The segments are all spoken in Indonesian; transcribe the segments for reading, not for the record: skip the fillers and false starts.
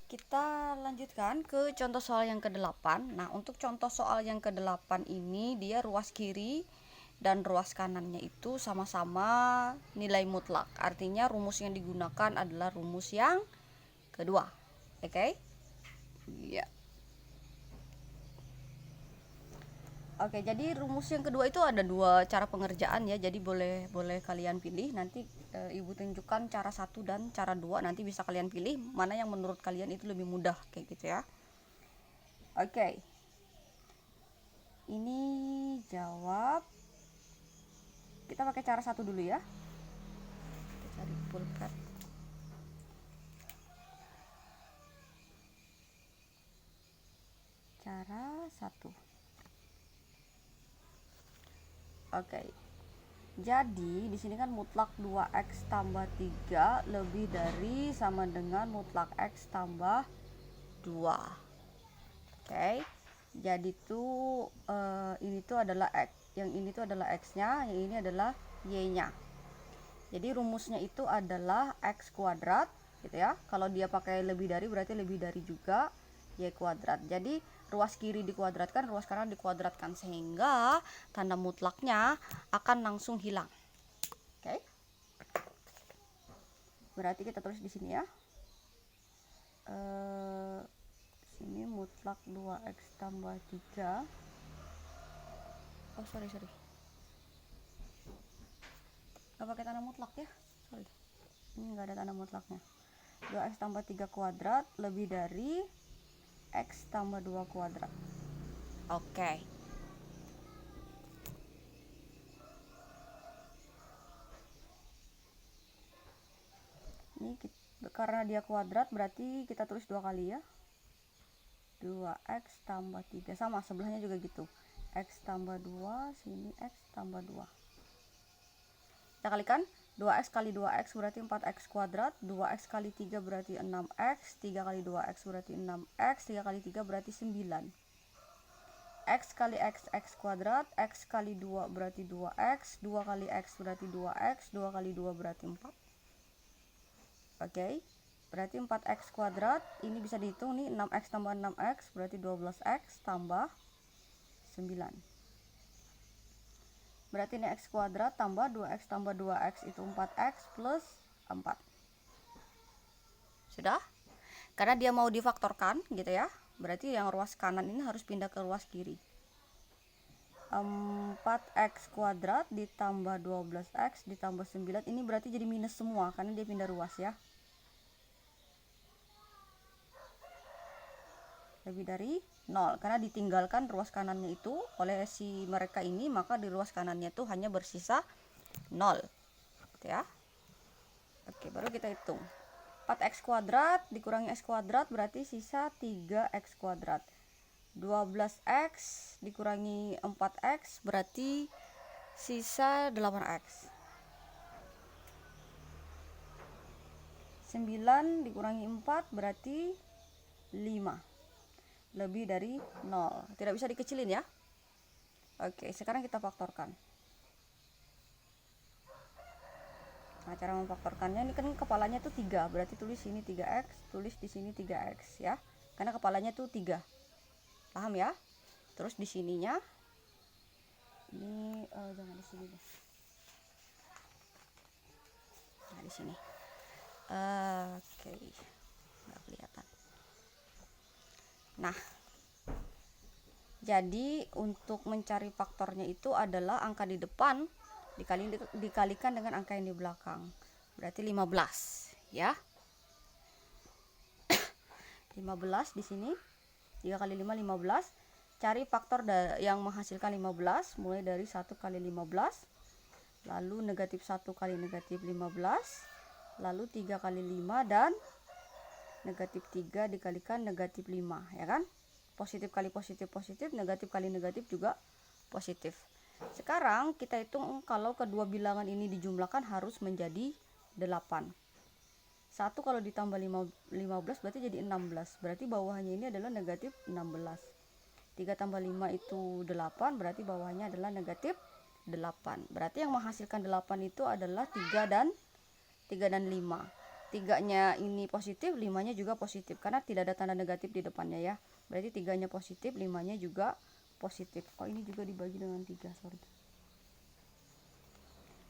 Kita lanjutkan ke contoh soal yang ke-8. Nah, untuk contoh soal yang ke-8 ini dia ruas kiri dan ruas kanannya itu sama-sama nilai mutlak. Artinya rumus yang digunakan adalah rumus yang kedua. Oke? Ya. Oke, jadi rumus yang kedua itu ada dua cara pengerjaan ya. Jadi boleh kalian pilih. Nanti Ibu tunjukkan cara 1 dan cara 2. Nanti bisa kalian pilih mana yang menurut kalian itu lebih mudah kayak gitu ya. Oke. Ini jawab. Kita pakai cara 1 dulu ya. Kita cari pulpen. Cara 1. Oke. Jadi di sini kan mutlak 2x tambah 3 lebih dari sama dengan mutlak x tambah 2. Oke. Jadi tuh ini tuh adalah x, yang ini tuh adalah x-nya, yang ini adalah y-nya. Jadi rumusnya itu adalah x kuadrat gitu ya. Kalau dia pakai lebih dari berarti lebih dari juga y kuadrat. Jadi ruas kiri dikuadratkan, ruas kanan dikuadratkan, sehingga tanda mutlaknya akan langsung hilang. Oke. Berarti kita tulis di sini ya. Sini mutlak 2x tambah 3. Oh, sorry. Gak pakai tanda mutlak ya. Sorry. Ini gak ada tanda mutlaknya. 2x tambah 3 kuadrat lebih dari x tambah 2 kuadrat. Oke. Ini karena dia kuadrat berarti kita tulis 2 kali ya. 2x tambah 3, sama sebelahnya juga gitu. X tambah 2, sini x tambah 2. Kita kalikan, 2x kali 2x berarti 4x kuadrat, 2x kali 3 berarti 6x, 3 kali 2x berarti 6x, 3 kali 3 berarti 9. X kali x kuadrat, x kali 2 berarti 2x, 2 kali x berarti 2x, 2 kali 2 berarti 4. Oke, berarti 4x kuadrat, ini bisa dihitung nih, 6x tambah 6x berarti 12x tambah 9. Berarti ini x kuadrat tambah 2x tambah 2x itu 4x plus 4. Sudah? Karena dia mau difaktorkan gitu ya. Berarti yang ruas kanan ini harus pindah ke ruas kiri. 4x kuadrat ditambah 12x ditambah 9. Ini berarti jadi minus semua karena dia pindah ruas ya. Lebih dari 0 karena ditinggalkan ruas kanannya itu oleh si mereka ini, maka di ruas kanannya itu hanya bersisa 0 gitu ya. Oke, baru kita hitung. 4x kuadrat dikurangi x kuadrat berarti sisa 3x kuadrat. 12x dikurangi 4x berarti sisa 8x. 9 dikurangi 4 berarti 5. Lebih dari 0. Tidak bisa dikecilin ya. Oke, sekarang kita faktorkan. Nah, cara memfaktorkannya ini kan kepalanya tuh 3, berarti tulis sini 3x, tulis di sini 3x ya. Karena kepalanya tuh 3. Paham ya? Terus di sininya ini jangan di sini deh. Nah, di sini. Oke. Nggak kelihatan. Nah, jadi untuk mencari faktornya itu adalah angka di depan dikalikan dengan angka yang di belakang. Berarti 15 ya. 15 di sini. 3 kali 5 15. Cari faktor yang menghasilkan 15 mulai dari 1 kali 15. Lalu negatif 1 kali negatif 15. Lalu 3 kali 5 dan negatif 3 dikalikan negatif 5 ya kan. Positif kali positif positif, negatif kali negatif juga positif. Sekarang kita hitung kalau kedua bilangan ini dijumlahkan harus menjadi 8. 1 kalau ditambah 15 berarti jadi 16. Berarti bawahnya ini adalah negatif 16. 3 tambah 5 itu 8, berarti bawahnya adalah negatif 8. Berarti yang menghasilkan 8 itu adalah 3 dan 5. 3-nya ini positif, 5-nya juga positif karena tidak ada tanda negatif di depannya ya. Berarti 3-nya positif, 5-nya juga positif. Oh, ini juga dibagi dengan 3, sorry.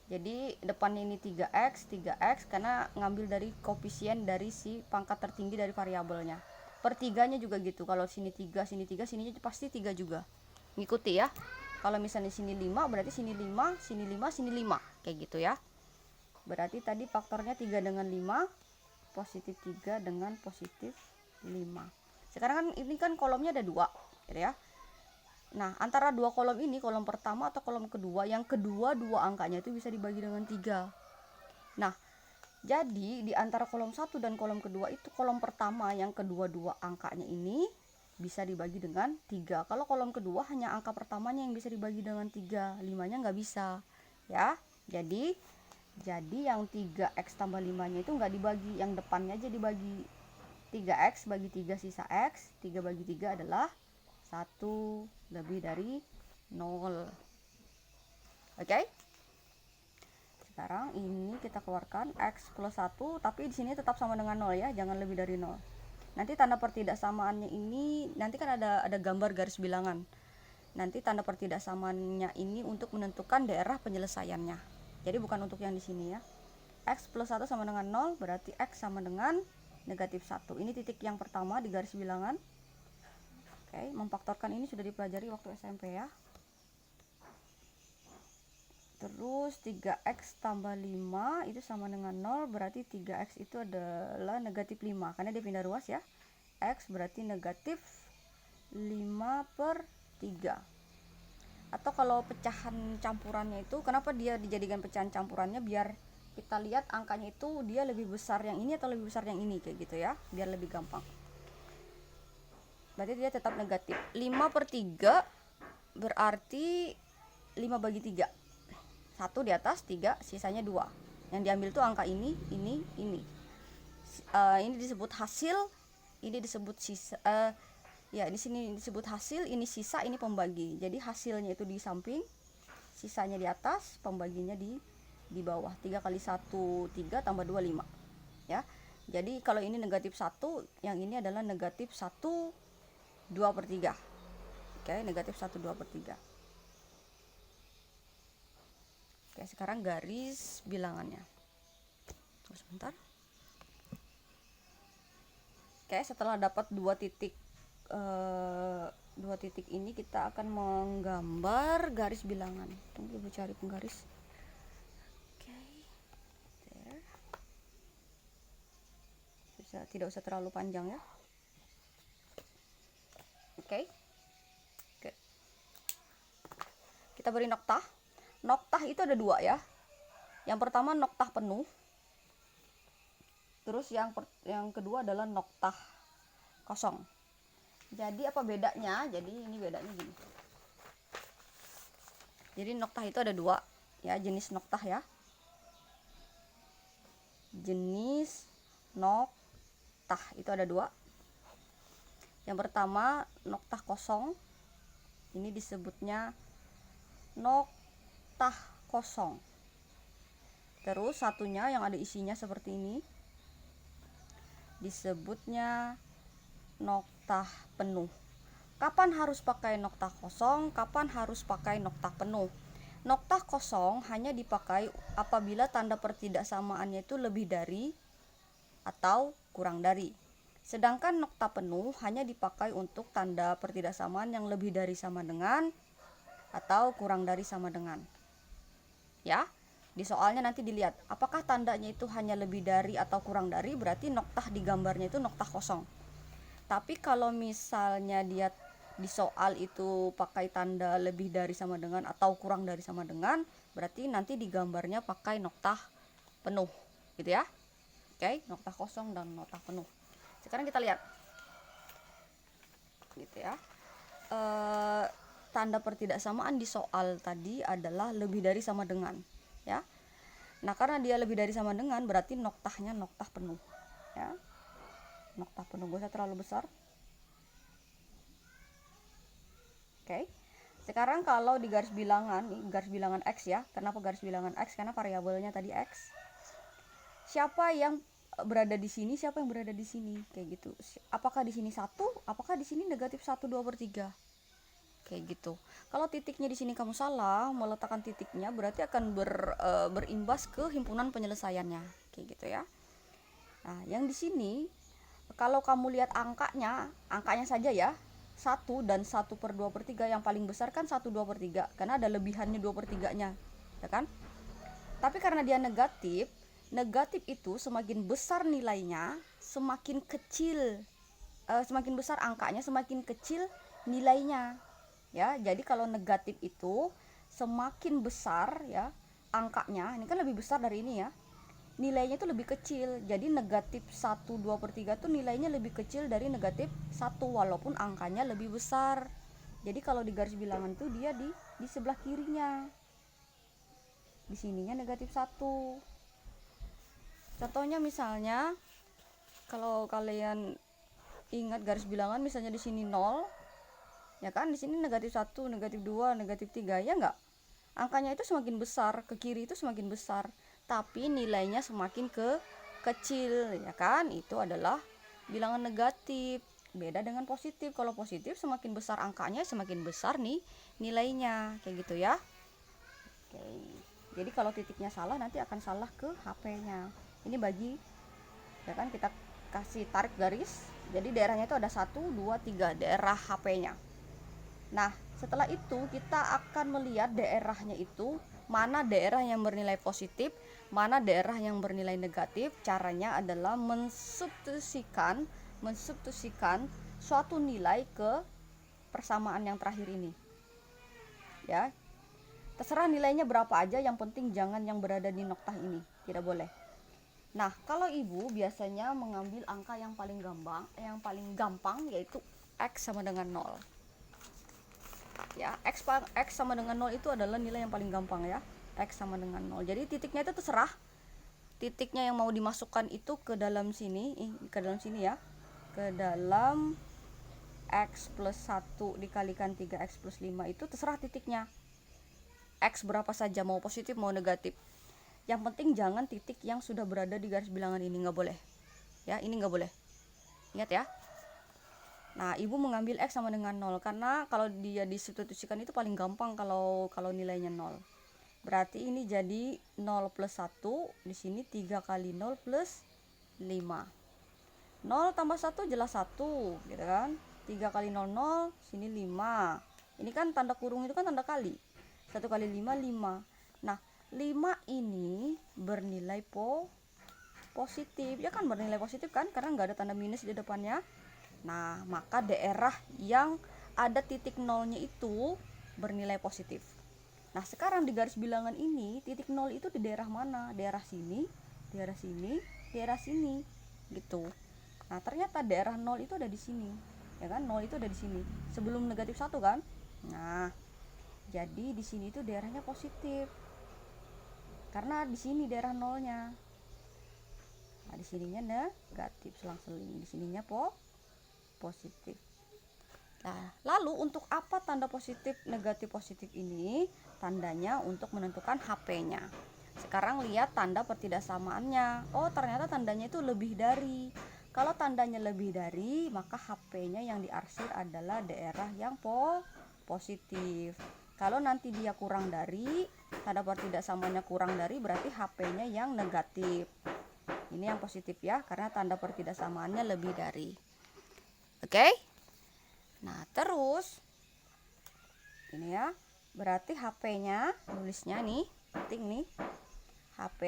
Jadi depannya ini 3x karena ngambil dari koefisien dari si pangkat tertinggi dari variabelnya. Per 3-nya juga gitu. Kalau sini 3, sini 3, sininya pasti 3 juga. Ngikuti ya. Kalau misalnya sini 5, berarti sini 5, sini 5, sini 5. Kayak gitu ya. Berarti tadi faktornya 3 dengan 5, positif 3 dengan positif 5. Sekarang kan ini kan kolomnya ada 2, gitu ya. Nah, antara dua kolom ini, kolom pertama atau kolom kedua, yang kedua dua angkanya itu bisa dibagi dengan 3. Nah, jadi di antara kolom 1 dan kolom kedua itu, kolom pertama yang kedua dua angkanya ini bisa dibagi dengan 3. Kalau kolom kedua hanya angka pertamanya yang bisa dibagi dengan 3, 5-nya nggak bisa. Ya, jadi yang 3x tambah 5-nya itu nggak dibagi, yang depannya aja dibagi. 3x bagi 3 sisa x, 3 bagi 3 adalah 1 lebih dari 0. Oke? Sekarang ini kita keluarkan x plus 1, tapi di sini tetap sama dengan 0 ya, jangan lebih dari 0. Nanti tanda pertidaksamaannya ini, nanti kan ada gambar garis bilangan. Nanti tanda pertidaksamaannya ini untuk menentukan daerah penyelesaiannya. Jadi bukan untuk yang di sini ya. X plus 1 sama dengan 0, berarti x sama dengan negatif 1. Ini titik yang pertama di garis bilangan. Oke, memfaktorkan ini sudah dipelajari waktu SMP ya. Terus 3x tambah 5 itu sama dengan 0, berarti 3x itu adalah negatif 5 karena dia pindah ruas ya. X berarti negatif 5/3. Atau kalau pecahan campurannya itu, kenapa dia dijadikan pecahan campurannya? Biar kita lihat angkanya itu dia lebih besar yang ini atau lebih besar yang ini, kayak gitu ya, biar lebih gampang. Berarti dia tetap negatif. 5/3 berarti 5 bagi 3. 1 di atas, 3, sisanya 2. Yang diambil tuh angka ini. Ini disebut hasil, ini disebut sisa. Ya, di sini disebut hasil, ini sisa, ini pembagi. Jadi hasilnya itu di samping, sisanya di atas, pembaginya di bawah. 3 kali 1 3 tambah 2 5. Ya. Jadi kalau ini negatif 1, yang ini adalah negatif 1 2/3. Oke, negatif 1 2/3. Oke, sekarang garis bilangannya. Tunggu sebentar. Oke, setelah dapat dua titik ini, kita akan menggambar garis bilangan. Tunggu, ibu cari penggaris. Oke, there. Tidak usah terlalu panjang ya. Oke. Kita beri noktah. Noktah itu ada 2 ya. Yang pertama noktah penuh. Terus yang kedua adalah noktah kosong. Jadi apa bedanya? Jadi ini bedanya gini. Jadi noktah itu ada 2 ya, jenis noktah ya. Jenis noktah itu ada 2. Yang pertama noktah kosong. Ini disebutnya noktah kosong. Terus satunya yang ada isinya seperti ini disebutnya noktah penuh. Kapan harus pakai noktah kosong, kapan harus pakai noktah penuh? Noktah kosong hanya dipakai apabila tanda pertidaksamaannya itu lebih dari atau kurang dari. Sedangkan noktah penuh hanya dipakai untuk tanda pertidaksamaan yang lebih dari sama dengan atau kurang dari sama dengan. Ya, di soalnya nanti dilihat apakah tandanya itu hanya lebih dari atau kurang dari, berarti noktah di gambarnya itu noktah kosong. Tapi kalau misalnya dia di soal itu pakai tanda lebih dari sama dengan atau kurang dari sama dengan, berarti nanti di gambarnya pakai noktah penuh, gitu ya. Oke, noktah kosong dan noktah penuh. Sekarang kita lihat, gitu ya. Tanda pertidaksamaan di soal tadi adalah lebih dari sama dengan, ya. Nah, karena dia lebih dari sama dengan, berarti noktahnya noktah penuh, ya. Noktah penuh, gak usah terlalu besar. Oke. Sekarang kalau di garis bilangan, nih garis bilangan X ya. Kenapa garis bilangan X? Karena variabelnya tadi X. Siapa yang berada di sini, siapa yang berada di sini, kayak gitu. Apakah di sini 1, apakah di sini negatif 1, 2/3, kayak gitu. Kalau titiknya di sini kamu salah meletakkan titiknya, berarti akan berimbas ke himpunan penyelesaiannya, kayak gitu ya. Nah, yang di sini kalau kamu lihat angkanya saja ya, 1 dan 1/2/3, yang paling besar kan 1/2/3 karena ada lebihannya 2/3-nya, ya kan? Tapi karena dia negatif itu semakin besar nilainya, semakin kecil, semakin besar angkanya, semakin kecil nilainya. Ya, jadi kalau negatif itu semakin besar ya angkanya, ini kan lebih besar dari ini ya, nilainya itu lebih kecil. Jadi negatif 1/2/3 tuh nilainya lebih kecil dari negatif 1 walaupun angkanya lebih besar. Jadi kalau di garis bilangan tuh dia di sebelah kirinya. Di sininya negatif 1. Contohnya misalnya kalau kalian ingat garis bilangan, misalnya di sini 0, ya kan, di sini negatif 1, negatif 2, negatif 3, ya enggak? Angkanya itu semakin besar, ke kiri itu semakin besar, tapi nilainya semakin kecil, ya kan? Itu adalah bilangan negatif. Beda dengan positif. Kalau positif semakin besar angkanya, semakin besar nih nilainya, kayak gitu ya. Oke. Jadi kalau titiknya salah nanti akan salah ke HP-nya. Ini bagi, ya kan, kita kasih tarik garis. Jadi daerahnya itu ada 1, 2, 3 daerah HP-nya. Nah, setelah itu kita akan melihat daerahnya itu mana daerah yang bernilai positif, mana daerah yang bernilai negatif. Caranya adalah mensubstitusikan suatu nilai ke persamaan yang terakhir ini. Ya. Terserah nilainya berapa aja, yang penting jangan yang berada di noktah ini, tidak boleh. Nah, kalau ibu biasanya mengambil angka yang paling gampang yaitu X sama dengan 0. Ya, X sama dengan 0 itu adalah nilai yang paling gampang ya. X sama dengan 0. Jadi titiknya itu terserah. Titiknya yang mau dimasukkan itu ke dalam sini, ya. Ke dalam X plus 1 dikalikan 3X plus 5 itu terserah titiknya. X berapa saja, mau positif mau negatif. Yang penting jangan titik yang sudah berada di garis bilangan ini, nggak boleh. Ya, ini nggak boleh. Ingat ya. Nah, ibu mengambil X sama dengan 0 karena kalau dia disubstitusikan itu paling gampang kalau nilainya 0. Berarti ini jadi 0 plus 1, di sini 3 kali 0 plus 5. 0 tambah 1 jelas 1, gitu kan? 3 kali 0, 0, sini 5. Ini kan tanda kurung itu kan tanda kali. 1 kali 5, 5. Nah, 5 ini bernilai positif. Ya kan bernilai positif kan? Karena nggak ada tanda minus di depannya. Nah, maka daerah yang ada titik nolnya itu bernilai positif. Nah, sekarang di garis bilangan ini, titik nol itu di daerah mana? Daerah sini, daerah sini, daerah sini, gitu. Nah, ternyata daerah nol itu ada di sini. Ya kan? Nol itu ada di sini. Sebelum negatif 1 kan? Nah, jadi di sini itu daerahnya positif. Karena di sini daerah nolnya. Nah, di sininya negatif selang-seling, di sininya positif. Nah, lalu untuk apa tanda positif, negatif, positif ini? Tandanya untuk menentukan HP-nya. Sekarang lihat tanda pertidaksamaannya. Oh, ternyata tandanya itu lebih dari. Kalau tandanya lebih dari, maka HP-nya yang diarsir adalah daerah yang positif. Kalau nanti dia kurang dari, tanda pertidaksamaannya kurang dari, berarti HP-nya yang negatif. Ini yang positif ya, karena tanda pertidaksamaannya lebih dari. Oke? Nah, terus ini ya, berarti HP-nya, nulisnya nih, penting nih. HP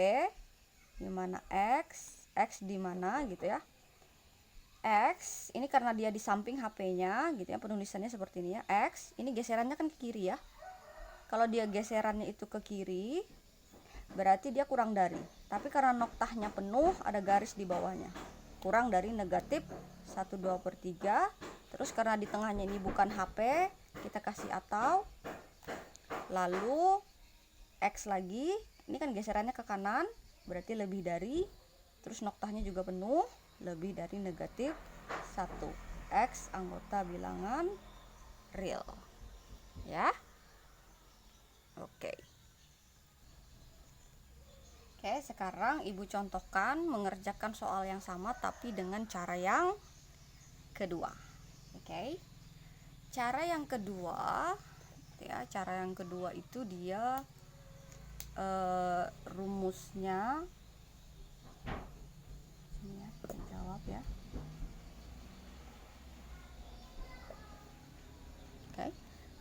di mana X di mana gitu ya. X ini karena dia di samping HP-nya gitu ya, penulisannya seperti ini ya. X ini geserannya kan ke kiri ya. Kalau dia geserannya itu ke kiri, berarti dia kurang dari. Tapi karena noktahnya penuh, ada garis di bawahnya. Kurang dari negatif 1/2/3. Terus karena di tengahnya ini bukan HP, kita kasih atau. Lalu X lagi, ini kan geserannya ke kanan, berarti lebih dari. Terus noktahnya juga penuh, lebih dari negatif 1. X anggota bilangan real. Ya. Oke. Oke, sekarang Ibu contohkan mengerjakan soal yang sama tapi dengan cara yang kedua. Oke. Cara yang kedua ya, cara yang kedua itu dia rumusnya ini ya, kita jawab ya. Oke.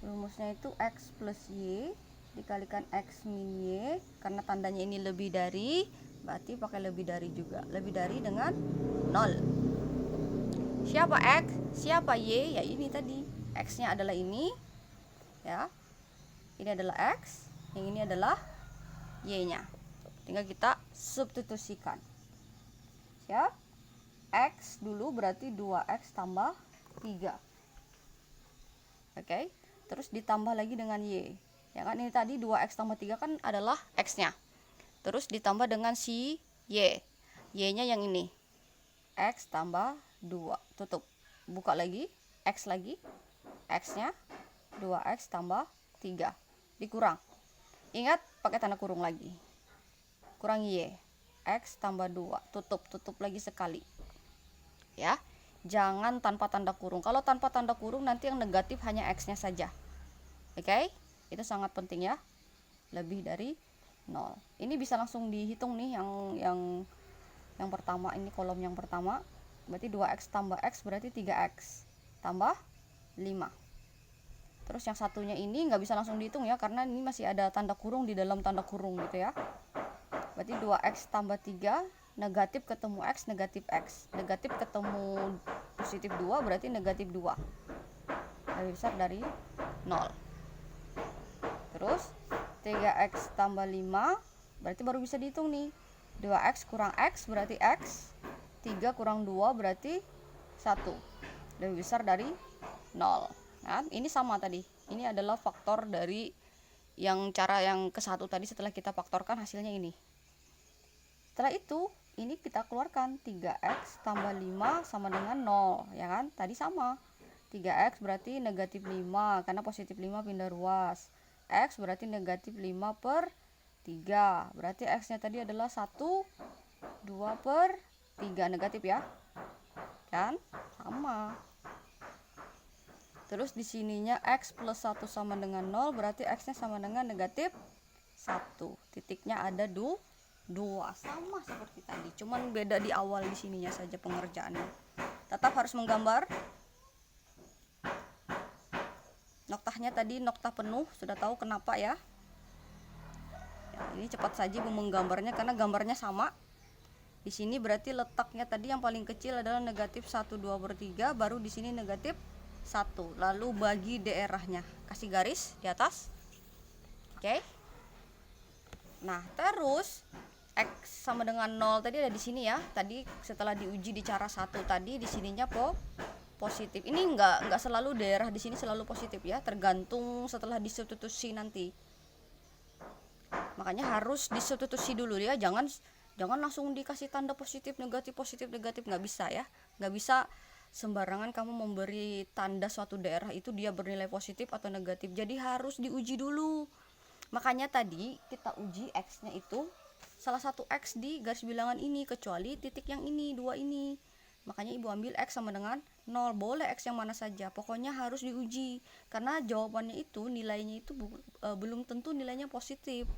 Rumusnya itu X plus Y dikalikan X min Y, karena tandanya ini lebih dari, berarti pakai lebih dari juga. Lebih dari dengan 0. Siapa X, siapa Y? Ya ini tadi. X-nya adalah ini. Ya. Ini adalah X, yang ini adalah Y-nya. Tinggal kita substitusikan. Ya. X dulu berarti 2X tambah 3. Oke. Terus ditambah lagi dengan Y. Ya kan, ini tadi 2X tambah 3 kan adalah X-nya. Terus ditambah dengan si Y. Y-nya yang ini. X tambah 2. Tutup. Buka lagi. X lagi. X-nya 2X tambah 3. Dikurang. Ingat, pakai tanda kurung lagi. Kurang Y. X tambah 2. Tutup. Tutup lagi sekali. Ya. Jangan tanpa tanda kurung. Kalau tanpa tanda kurung nanti yang negatif hanya X-nya saja. Oke? Itu sangat penting ya. Lebih dari 0. Ini bisa langsung dihitung nih yang pertama, ini kolom yang pertama. Berarti 2X tambah X berarti 3X tambah 5. Terus yang satunya ini nggak bisa langsung dihitung ya, karena ini masih ada tanda kurung di dalam tanda kurung gitu ya. Berarti 2X tambah 3, negatif ketemu X, negatif X. Negatif ketemu positif 2 berarti negatif 2. Lebih besar dari 0. Terus 3X tambah 5 berarti baru bisa dihitung nih. 2X kurang X berarti X. 3 kurang 2 berarti 1. Lebih besar dari 0. Nah, ini sama tadi. Ini adalah faktor dari yang cara yang ke satu tadi. Setelah kita faktorkan hasilnya ini. Setelah itu ini kita keluarkan. 3X tambah 5 sama dengan 0. Ya kan? Tadi sama. 3X berarti negatif 5 karena positif 5 pindah ruas. X berarti negatif 5 per 3. Berarti X nya tadi adalah 1, 2 per 3. Negatif ya. Kan? Sama. Terus di sininya X plus 1 sama dengan 0. Berarti X nya sama dengan negatif 1. Titiknya ada 2. Sama seperti tadi. Cuman beda di awal di sininya saja pengerjaannya. Tetap harus menggambar. Noktahnya tadi noktah penuh, sudah tahu kenapa ya. Ini cepat saja Ibu menggambarnya karena gambarnya sama. Di sini berarti letaknya tadi yang paling kecil adalah negatif 1, 2/3, baru di sini negatif 1. Lalu bagi daerahnya, kasih garis di atas. Oke. Nah, terus X sama dengan 0 tadi ada di sini ya. Tadi setelah diuji di cara 1 tadi di sininya positif. Ini enggak selalu daerah di sini selalu positif ya, tergantung setelah disubstitusi nanti. Makanya harus disubstitusi dulu ya, jangan langsung dikasih tanda positif negatif, nggak bisa ya. Nggak bisa sembarangan kamu memberi tanda suatu daerah itu dia bernilai positif atau negatif. Jadi harus diuji dulu. Makanya tadi kita uji X-nya itu salah satu X di garis bilangan ini, kecuali titik yang ini, 2 ini. Makanya Ibu ambil X sama dengan 0. Boleh X yang mana saja, pokoknya harus diuji. Karena jawabannya itu nilainya itu belum tentu nilainya positif.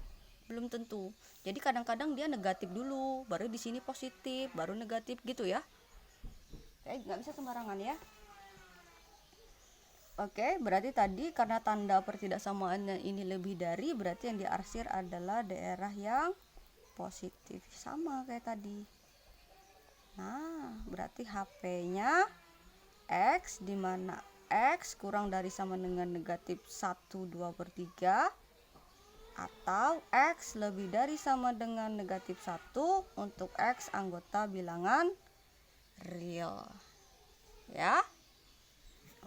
Belum tentu. Jadi kadang-kadang dia negatif dulu, baru di sini positif, baru negatif gitu ya. Oke, nggak bisa sembarangan ya. Oke, berarti tadi karena tanda pertidaksamaannya ini lebih dari, berarti yang diarsir adalah daerah yang positif. Sama kayak tadi. Nah, berarti HP-nya X, di mana X kurang dari sama dengan negatif 1, 2/3, atau X lebih dari sama dengan negatif 1 untuk X anggota bilangan real. Ya.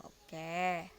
Oke.